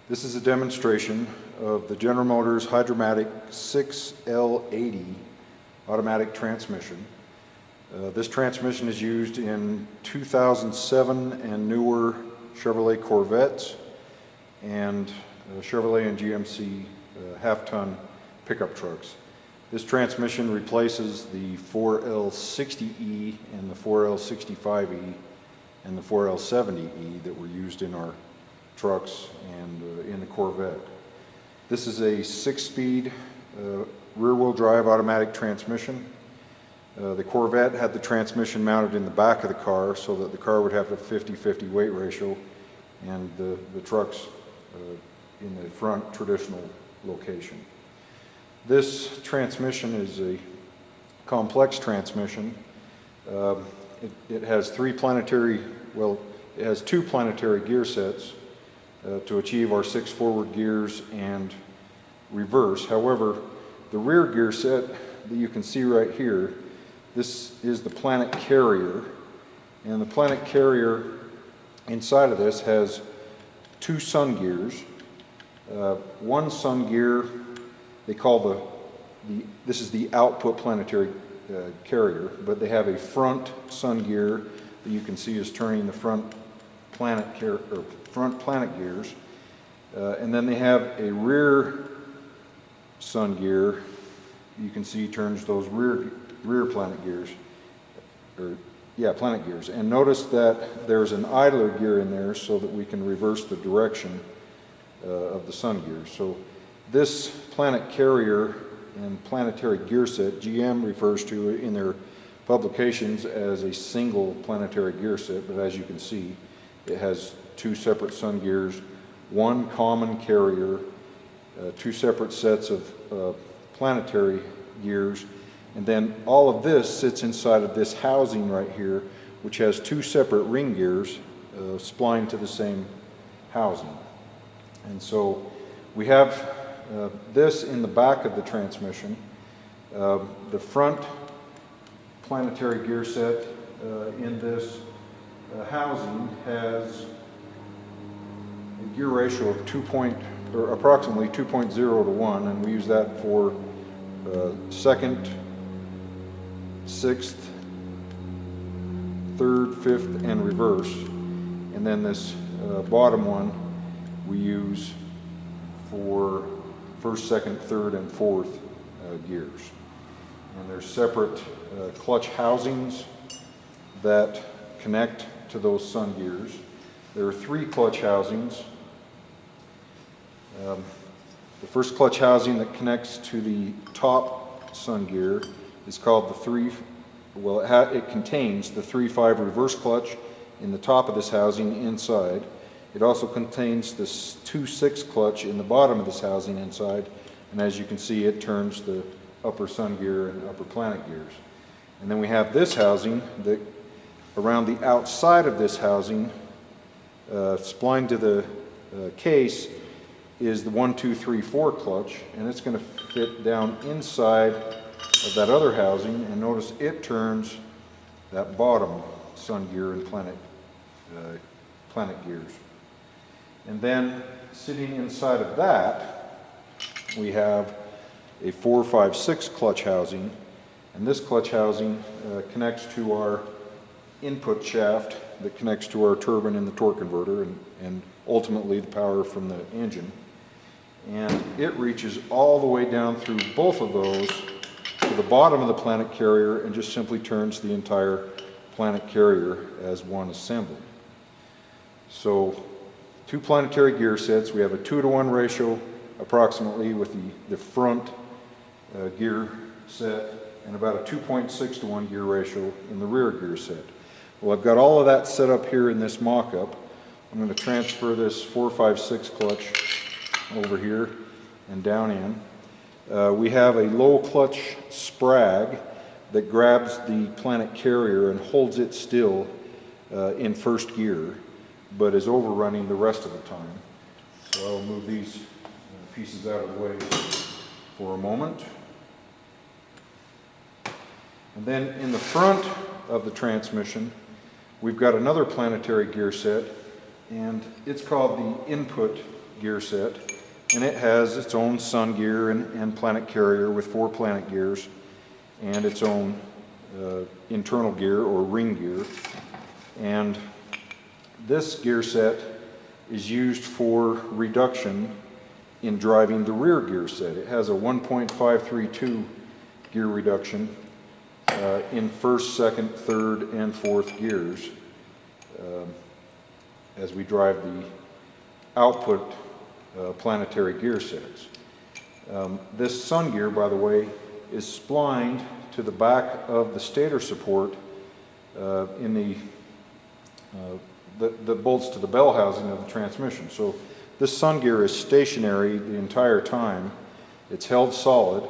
This is a demonstration of the General Motors Hydra-Matic 6L80 automatic transmission. This transmission is used in 2007 and newer Chevrolet Corvettes and Chevrolet and GMC half-ton pickup trucks. This transmission replaces the 4L60E and the 4L65E and the 4L70E that were used in our trucks and in the Corvette. This is a 6-speed rear-wheel drive automatic transmission. The Corvette had the transmission mounted in the back of the car so that the car would have a 50-50 weight ratio, and the trucks in the front traditional location. This transmission is a complex transmission. It has two planetary gear sets to achieve our 6 forward gears and reverse. However, the rear gear set that you can see right here, this is the Planet Carrier, and the Planet Carrier inside of this has 2 sun gears. One sun gear they call this is the output planetary carrier, but they have a front sun gear that you can see is turning the front planet gears, and then they have a rear sun gear. You can see turns those rear planet gears, planet gears. And notice that there's an idler gear in there so that we can reverse the direction of the sun gears. So this Planet Carrier and planetary gear set, GM refers to it in their publications as a single planetary gear set, but as you can see, it has 2 separate sun gears, 1 common carrier, 2 separate sets of planetary gears, and then all of this sits inside of this housing right here, which has 2 separate ring gears splined to the same housing. And so we have this in the back of the transmission. The front planetary gear set in this housing has a gear ratio of approximately 2.0 to 1, and we use that for 2nd, 6th, 3rd, 5th, and reverse. And then this bottom one we use for 1st, 2nd, 3rd, and 4th gears. And there's separate clutch housings that connect to those sun gears. There are 3 clutch housings. The first clutch housing that connects to the top sun gear is called it contains the 3-5 reverse clutch in the top of this housing inside. It also contains this 2-6 clutch in the bottom of this housing inside, and as you can see, it turns the upper sun gear and upper planet gears. And then we have this housing that around the outside of this housing, splined to the case, is the 1, 2, 3, 4 clutch, and it's going to fit down inside of that other housing, and notice it turns that bottom sun gear and planet gears. And then sitting inside of that, we have a 4, 5, 6 clutch housing, and this clutch housing connects to our input shaft that connects to our turbine and the torque converter, and ultimately the power from the engine. And it reaches all the way down through both of those to the bottom of the planet carrier and just simply turns the entire planet carrier as one assembly. So 2 planetary gear sets. We have a 2 to 1 ratio approximately with the front gear set, and about a 2.6 to 1 gear ratio in the rear gear set. Well, I've got all of that set up here in this mock-up. I'm going to transfer this 4, 5, 6 clutch over here and down in. We have a low clutch sprag that grabs the planet carrier and holds it still in first gear, but is overrunning the rest of the time. So I'll move these pieces out of the way for a moment. And then in the front of the transmission, we've got another planetary gear set, and it's called the input gear set, and it has its own sun gear and planet carrier with 4 planet gears, and its own internal gear or ring gear. And this gear set is used for reduction in driving the rear gear set. It has a 1.532 gear reduction in first, second, third, and fourth gears as we drive the output planetary gear sets. This sun gear, by the way, is splined to the back of the stator support in that bolts to the bell housing of the transmission. So this sun gear is stationary the entire time. It's held solid.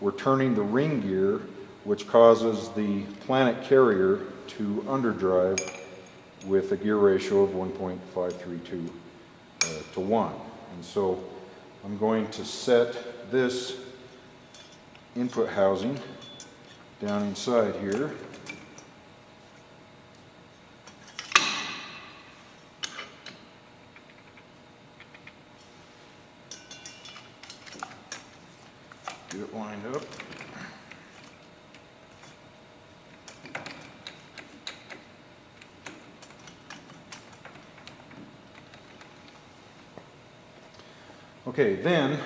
We're turning the ring gear, which causes the planet carrier to underdrive with a gear ratio of 1.532 to 1. And so I'm going to set this input housing down inside here. Get it lined up. Okay, then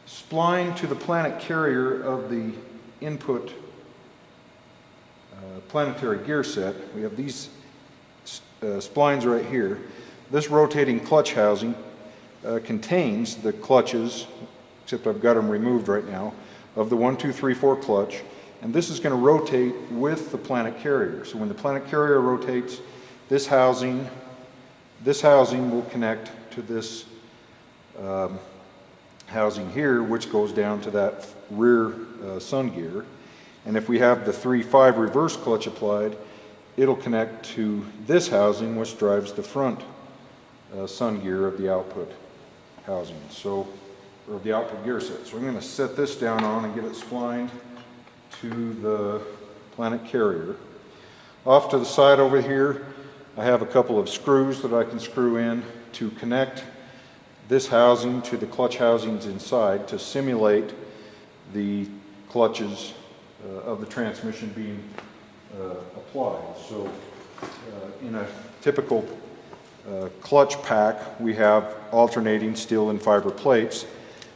spline to the planet carrier of the input planetary gear set. We have these splines right here. This rotating clutch housing contains the clutches, except I've got them removed right now, of the 1, 2, 3, 4 clutch, and this is going to rotate with the planet carrier. So when the planet carrier rotates, this housing will connect to this housing here, which goes down to that rear sun gear. And if we have the 3-5 reverse clutch applied, it'll connect to this housing, which drives the front sun gear of the output housing, so, or of the output gear set. So I'm going to set this down on and get it splined to the planet carrier. Off to the side over here, I have a couple of screws that I can screw in to connect this housing to the clutch housings inside to simulate the clutches of the transmission being applied. So in a typical clutch pack, we have alternating steel and fiber plates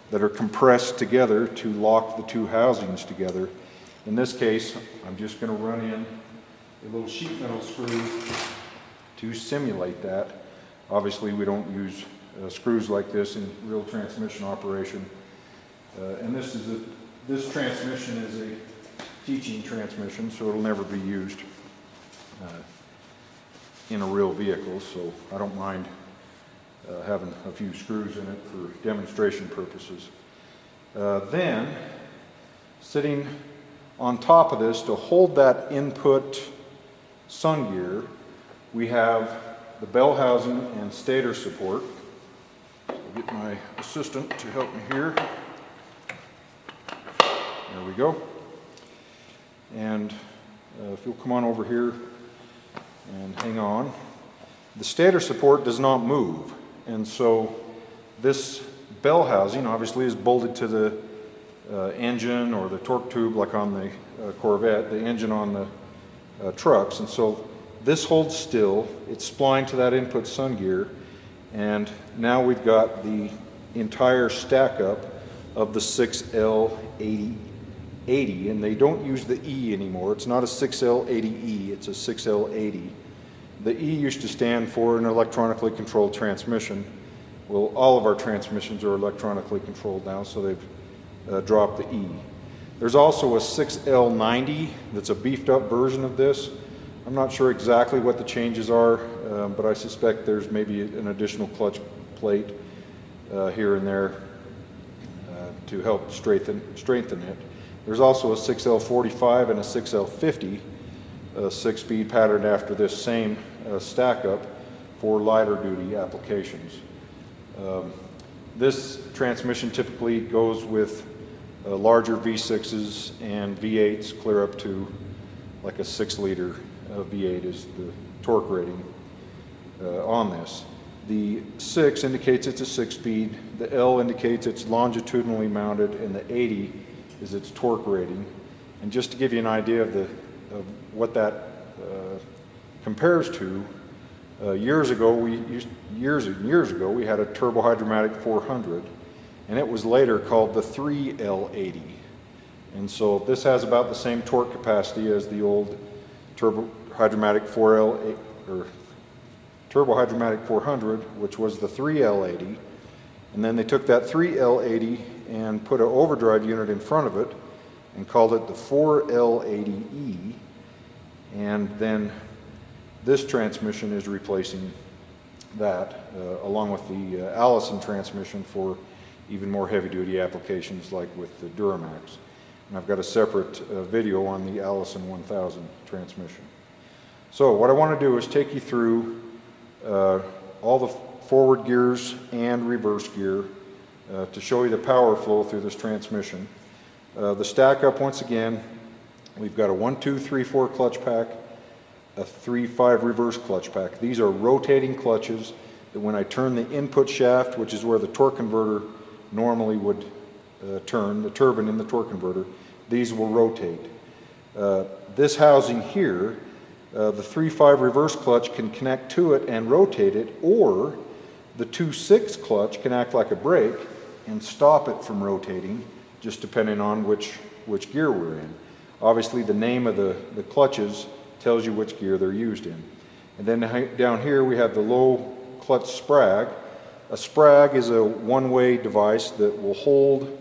that are compressed together to lock the two housings together. In this case, I'm just going to run in a little sheet metal screw to simulate that. Obviously, we don't use screws like this in real transmission operation. And this transmission is a teaching transmission, so it'll never be used in a real vehicle, so I don't mind having a few screws in it for demonstration purposes. Then, sitting on top of this to hold that input sun gear, we have the bell housing and stator support. I'll get my assistant to help me here. There we go. And if you'll come on over here and hang on. The stator support does not move, and so this bell housing obviously is bolted to the engine or the torque tube, like on the Corvette, the engine on the trucks, and so this holds still. It's splined to that input sun gear, and now we've got the entire stack up of the 6L80, and they don't use the E anymore. It's not a 6L80E, it's a 6L80. The E used to stand for an electronically controlled transmission. Well, all of our transmissions are electronically controlled now, so they've dropped the E. There's also a 6L90 that's a beefed up version of this. I'm not sure exactly what the changes are, but I suspect there's maybe an additional clutch plate here and there to help strengthen it. There's also a 6L45 and a 6L50, a 6-speed patterned after this same stack up for lighter duty applications. This transmission typically goes with larger V6s and V8s, clear up to like a 6-liter V8 is the torque rating on this. The 6 indicates it's a 6-speed, the L indicates it's longitudinally mounted, and the 80 is its torque rating. And just to give you an idea of what that compares to, years ago we had a Turbo Hydra-Matic 400, and it was later called the 3L80. And so this has about the same torque capacity as the old Turbo Hydra-Matic 4L or Turbo Hydra-Matic 400, which was the 3L80, and then they took that 3L80 and put an overdrive unit in front of it and called it the 4L80E, and then this transmission is replacing that, along with the Allison transmission for even more heavy-duty applications like with the Duramax. And I've got a separate video on the Allison 1000 transmission. So what I want to do is take you through all the forward gears and reverse gear to show you the power flow through this transmission. The stack up, once again, we've got a 1, 2, 3, 4 clutch pack, a 3, 5 reverse clutch pack. These are rotating clutches that when I turn the input shaft, which is where the torque converter normally would turn, the turbine in the torque converter, these will rotate. This housing here, the 3-5 reverse clutch can connect to it and rotate it, or the 2-6 clutch can act like a brake and stop it from rotating, just depending on which gear we're in. Obviously the name of the clutches tells you which gear they're used in. And then down here we have the low clutch sprag. A sprag is a one-way device that will hold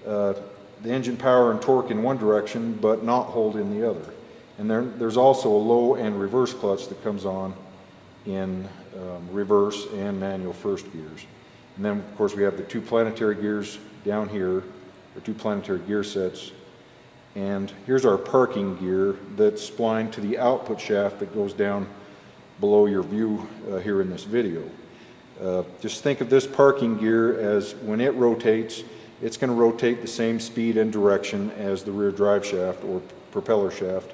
the engine power and torque in one direction but not hold in the other. And there's also a low and reverse clutch that comes on in reverse and manual first gears. And then of course we have the 2 planetary gears down here, or 2 planetary gear sets. And here's our parking gear that's splined to the output shaft that goes down below your view here in this video. Just think of this parking gear as when it rotates, it's going to rotate the same speed and direction as the rear drive shaft or propeller shaft,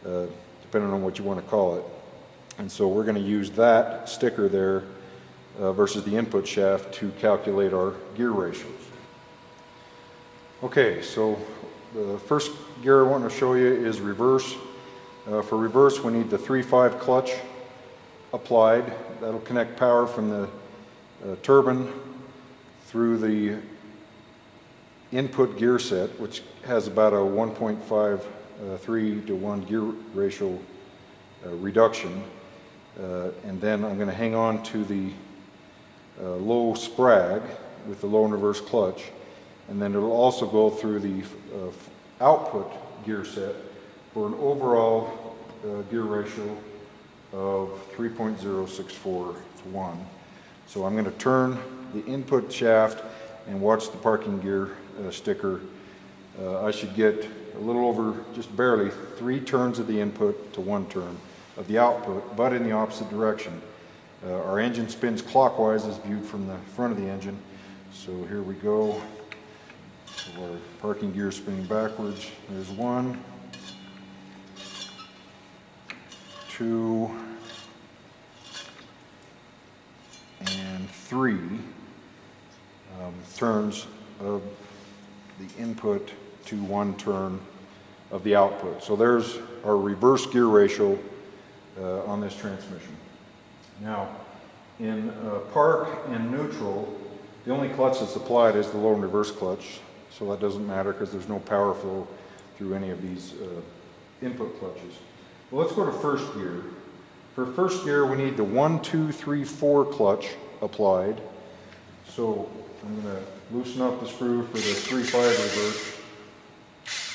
depending on what you want to call it. And so we're going to use that sticker there versus the input shaft to calculate our gear ratios. Okay, so the first gear I want to show you is reverse. For reverse, we need the 3-5 clutch applied. That'll connect power from the turbine through the input gear set, which has about a 1.53 to 1 gear ratio reduction. And then I'm going to hang on to the low sprag with the low and reverse clutch. And then it'll also go through the output gear set for an overall gear ratio of 3.064 to 1. So I'm going to turn the input shaft and watch the parking gear sticker. I should get a little over, just barely, 3 turns of the input to 1 turn of the output, but in the opposite direction. Our engine spins clockwise as viewed from the front of the engine. So here we go. So our parking gear spinning backwards. There's 1, 2, and 3 turns of the input to 1 turn of the output. So there's our reverse gear ratio on this transmission. Now, in park and neutral, the only clutch that's applied is the low and reverse clutch. So that doesn't matter because there's no power flow through any of these input clutches. Well, let's go to first gear. For first gear, we need the 1, 2, 3, 4 clutch applied. So I'm going to loosen up the screw for the 3-5 reverse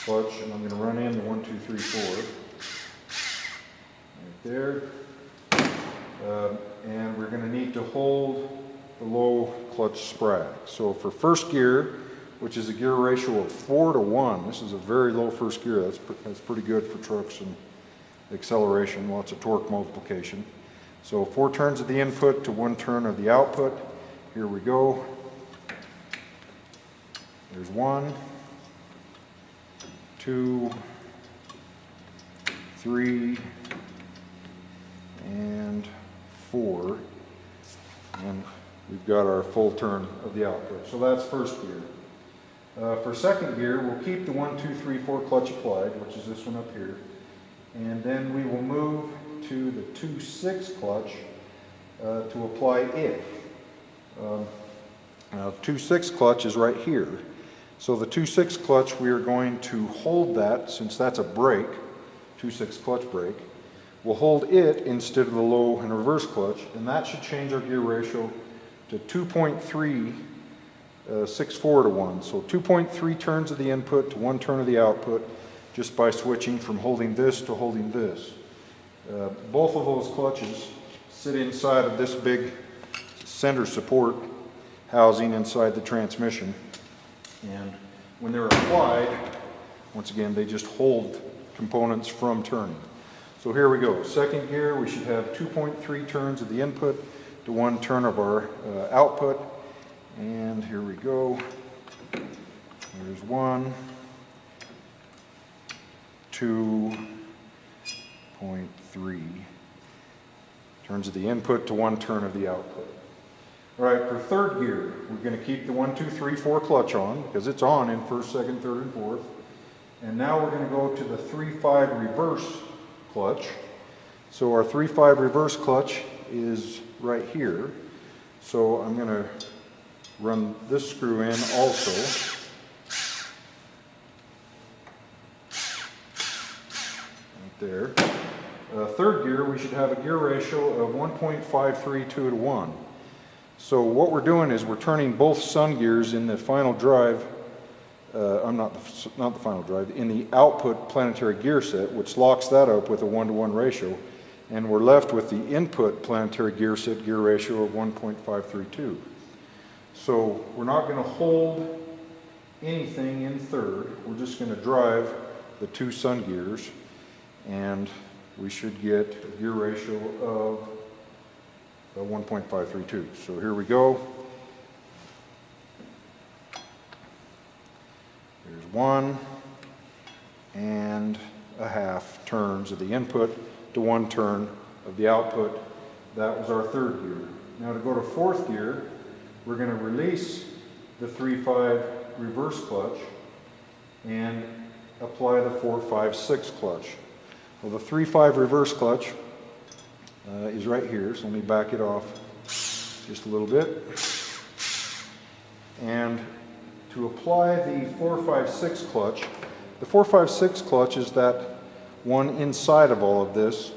clutch, and I'm going to run in the 1, 2, 3, 4. Right there. And we're going to need to hold the low clutch sprag. So for first gear, which is a gear ratio of 4 to 1, this is a very low first gear. That's pretty good for trucks and acceleration, lots of torque multiplication. So 4 turns of the input to 1 turn of the output. Here we go. There's 1, 2, 3, and 4. And we've got our full turn of the output. So that's first gear. For second gear, we'll keep the 1, 2, 3, 4 clutch applied, which is this one up here. And then we will move to the 2/6 clutch to apply it. Now, 2/6 clutch is right here. So the 2/6 clutch, we are going to hold that, since that's a brake, 2/6 clutch brake. We'll hold it instead of the low and reverse clutch, and that should change our gear ratio to 2.364 to 1. So 2.3 turns of the input to 1 turn of the output, just by switching from holding this to holding this. Both of those clutches sit inside of this big center support housing inside the transmission. And when they're applied, once again, they just hold components from turning. So here we go. Second gear, we should have 2.3 turns of the input to 1 turn of our output. And here we go. There's 1, 2.3 turns of the input to 1 turn of the output. All right, for third gear, we're going to keep the 1, 2, 3, 4 clutch on because it's on in first, second, third, and fourth. And now we're going to go to the 3/5 reverse clutch. So our 3/5 reverse clutch is right here. So I'm going to run this screw in also. Right there. Third gear, we should have a gear ratio of 1.532 to 1. So what we're doing is we're turning both sun gears in the final drive, not the final drive, in the output planetary gear set, which locks that up with a 1-to-1 ratio, and we're left with the input planetary gear set gear ratio of 1.532. So we're not going to hold anything in third, we're just going to drive the 2 sun gears, and we should get a gear ratio of 1.532. So here we go. There's 1.5 turns of the input to 1 turn of the output. That was our third gear. Now to go to fourth gear, we're going to release the 3/5 reverse clutch and apply the 4/5/6 clutch. Well, the 3/5 reverse clutch is right here, so let me back it off just a little bit. And to apply the 4/5/6 clutch, the 4/5/6 clutch is that one inside of all of this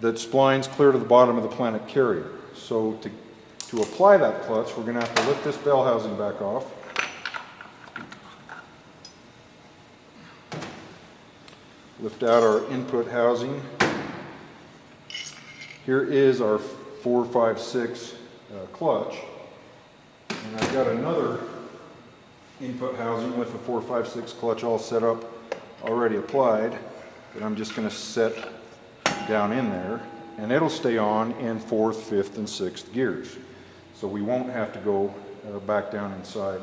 that splines clear to the bottom of the planet carrier. So to apply that clutch, we're going to have to lift this bell housing back off. Lift out our input housing. Here is our 4/5/6 clutch. And I've got another input housing with the 4/5/6 clutch all set up, already applied, that I'm just going to set down in there. And it'll stay on in 4th, 5th, and 6th gears. So we won't have to go back down inside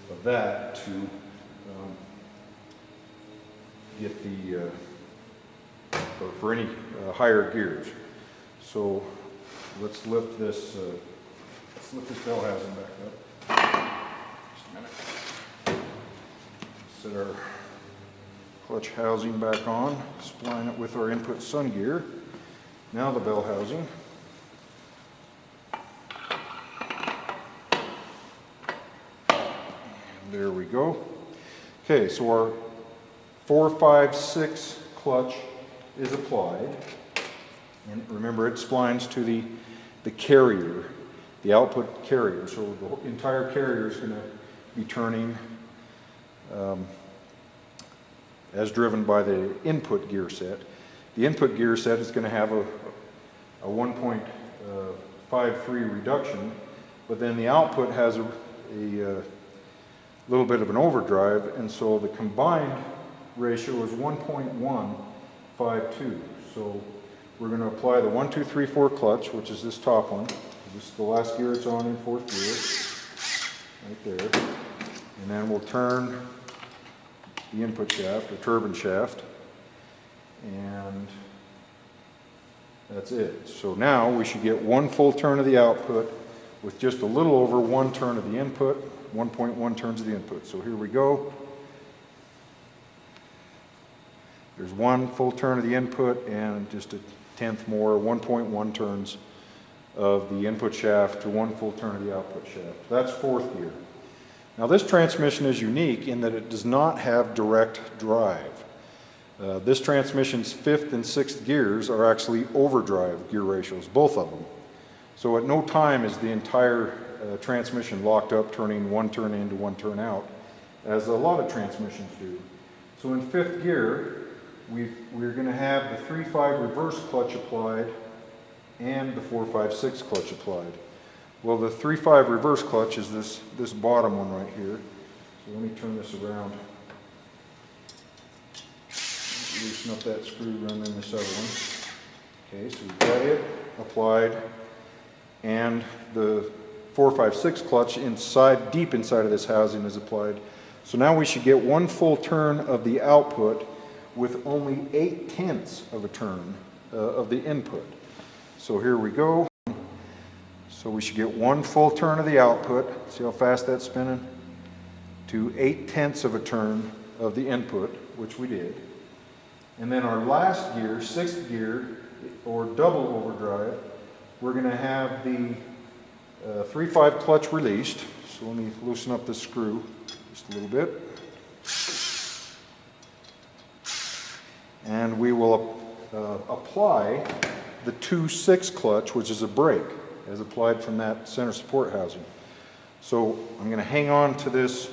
of that to get the, for any higher gears. So let's lift this bell housing back up. Just a minute. Set our clutch housing back on, spline it with our input sun gear. Now the bell housing. And there we go. Okay, so our 4/5/6 clutch is applied, and remember it splines to the carrier, the output carrier. So the entire carrier is going to be turning as driven by the input gear set. The input gear set is going to have a 1.53 reduction, but then the output has a little bit of an overdrive, and so the combined ratio is 1.152. So we're going to apply the 1, 2, 3, 4 clutch, which is this top one. This is the last gear it's on in 4th gear, right there. And then we'll turn the input shaft, or turbine shaft, and That's it. So now we should get 1 full turn of the output with just a little over 1 turn of the input, 1.1 turns of the input. So here we go. There's 1 full turn of the input and just a tenth more, 1.1 turns of the input shaft to 1 full turn of the output shaft. That's 4th gear. Now this transmission is unique in that it does not have direct drive. This transmission's 5th and 6th gears are actually overdrive gear ratios, both of them. So at no time is the entire transmission locked up, turning 1 turn in to 1 turn out, as a lot of transmissions do. So in 5th gear, we're going to have the 3/5 reverse clutch applied and the 4/5/6 clutch applied. Well, the 3/5 reverse clutch is this bottom one right here. So let me turn this around. Loosen up that screw, run in this other one. Okay, so we've got it applied, and the 4/5/6 clutch inside, deep inside of this housing is applied. So now we should get 1 full turn of the output with only 8/10 of a turn of the input. So here we go. So we should get 1 full turn of the output. See how fast that's spinning? To 8/10 of a turn of the input, which we did. And then our last gear, 6th gear, or double overdrive, we're going to have the 3/5 clutch released. So let me loosen up this screw just a little bit. And we will apply the 2/6 clutch, which is a brake, as applied from that center support housing. So I'm going to hang on to this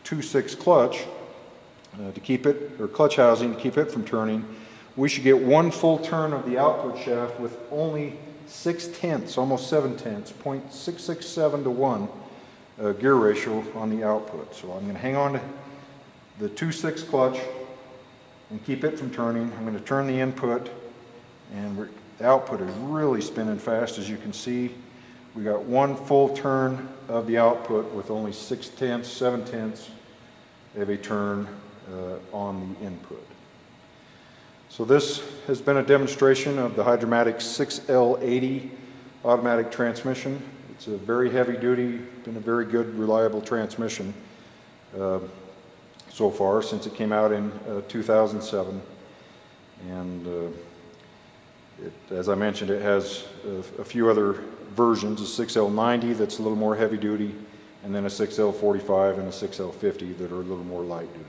2/6 clutch to keep it, or clutch housing to keep it from turning. We should get 1 full turn of the output shaft with only 6/10, almost 7/10, 0.667 to 1 gear ratio on the output. So I'm going to hang on to the 2/6 clutch and keep it from turning. I'm going to turn the input, and the output is really spinning fast, as you can see. We got 1 full turn of the output with only 6/10, 7/10 of a turn on the input. So this has been a demonstration of the Hydra-Matic 6L80 automatic transmission. It's a very heavy duty, been a very good, reliable transmission so far since it came out in 2007. And as I mentioned, it has a few other versions, a 6L90 that's a little more heavy duty, and then a 6L45 and a 6L50 that are a little more light duty.